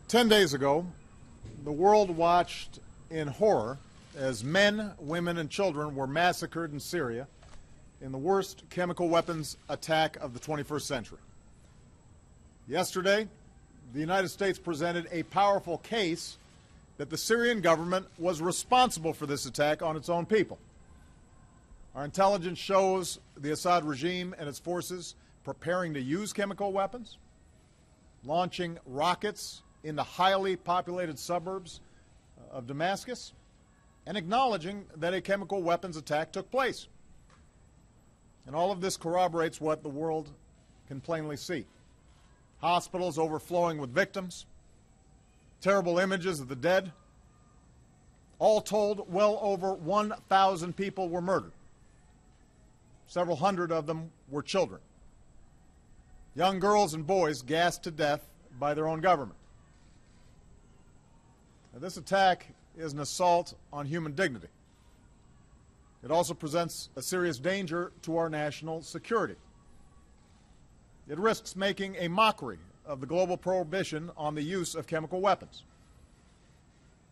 10 days ago, the world watched in horror as men, women, and children were massacred in Syria in the worst chemical weapons attack of the 21st century. Yesterday, the United States presented a powerful case that the Syrian government was responsible for this attack on its own people. Our intelligence shows the Assad regime and its forces preparing to use chemical weapons, launching rockets in the highly populated suburbs of Damascus, and acknowledging that a chemical weapons attack took place. And all of this corroborates what the world can plainly see. Hospitals overflowing with victims, terrible images of the dead. All told, well over 1,000 people were murdered. Several hundred of them were children. Young girls and boys gassed to death by their own government. Now, this attack is an assault on human dignity. It also presents a serious danger to our national security. It risks making a mockery of the global prohibition on the use of chemical weapons.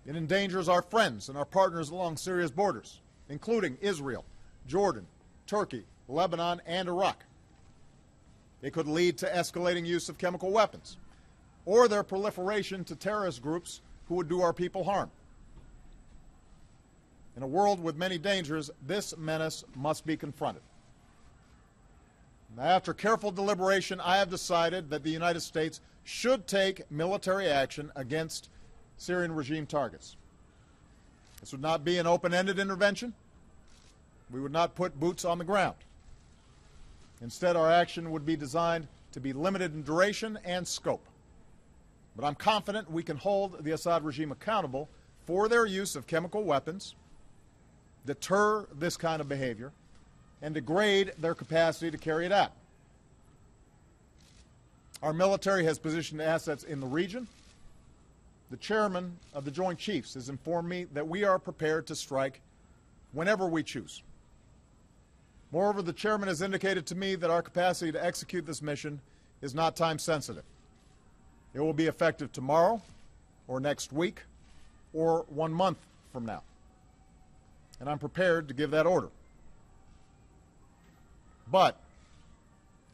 It endangers our friends and our partners along Syria's borders, including Israel, Jordan, Turkey, Lebanon, and Iraq. It could lead to escalating use of chemical weapons or their proliferation to terrorist groups who would do our people harm. In a world with many dangers, this menace must be confronted. Now, after careful deliberation, I have decided that the United States should take military action against Syrian regime targets. This would not be an open-ended intervention. We would not put boots on the ground. Instead, our action would be designed to be limited in duration and scope. But I'm confident we can hold the Assad regime accountable for their use of chemical weapons, deter this kind of behavior, and degrade their capacity to carry it out. Our military has positioned assets in the region. The chairman of the Joint Chiefs has informed me that we are prepared to strike whenever we choose. Moreover, the chairman has indicated to me that our capacity to execute this mission is not time sensitive. It will be effective tomorrow, or next week, or 1 month from now. And I'm prepared to give that order. But,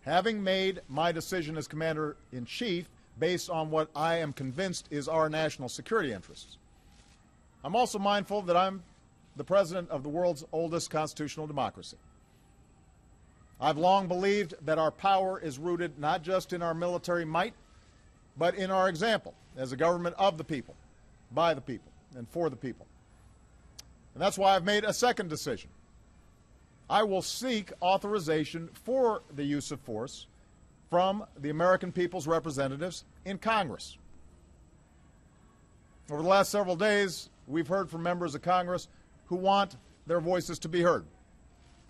having made my decision as Commander-in-Chief based on what I am convinced is our national security interests, I'm also mindful that I'm the President of the world's oldest constitutional democracy. I've long believed that our power is rooted not just in our military might, but in our example as a government of the people, by the people, and for the people. And that's why I've made a second decision. I will seek authorization for the use of force from the American people's representatives in Congress. Over the last several days, we've heard from members of Congress who want their voices to be heard.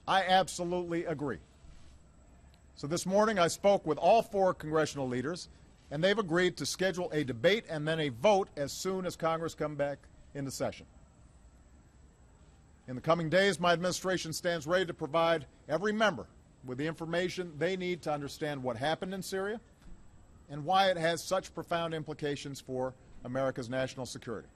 I absolutely agree. So this morning I spoke with all 4 congressional leaders, and they've agreed to schedule a debate and then a vote as soon as Congress comes back into session. In the coming days, my administration stands ready to provide every member with the information they need to understand what happened in Syria and why it has such profound implications for America's national security.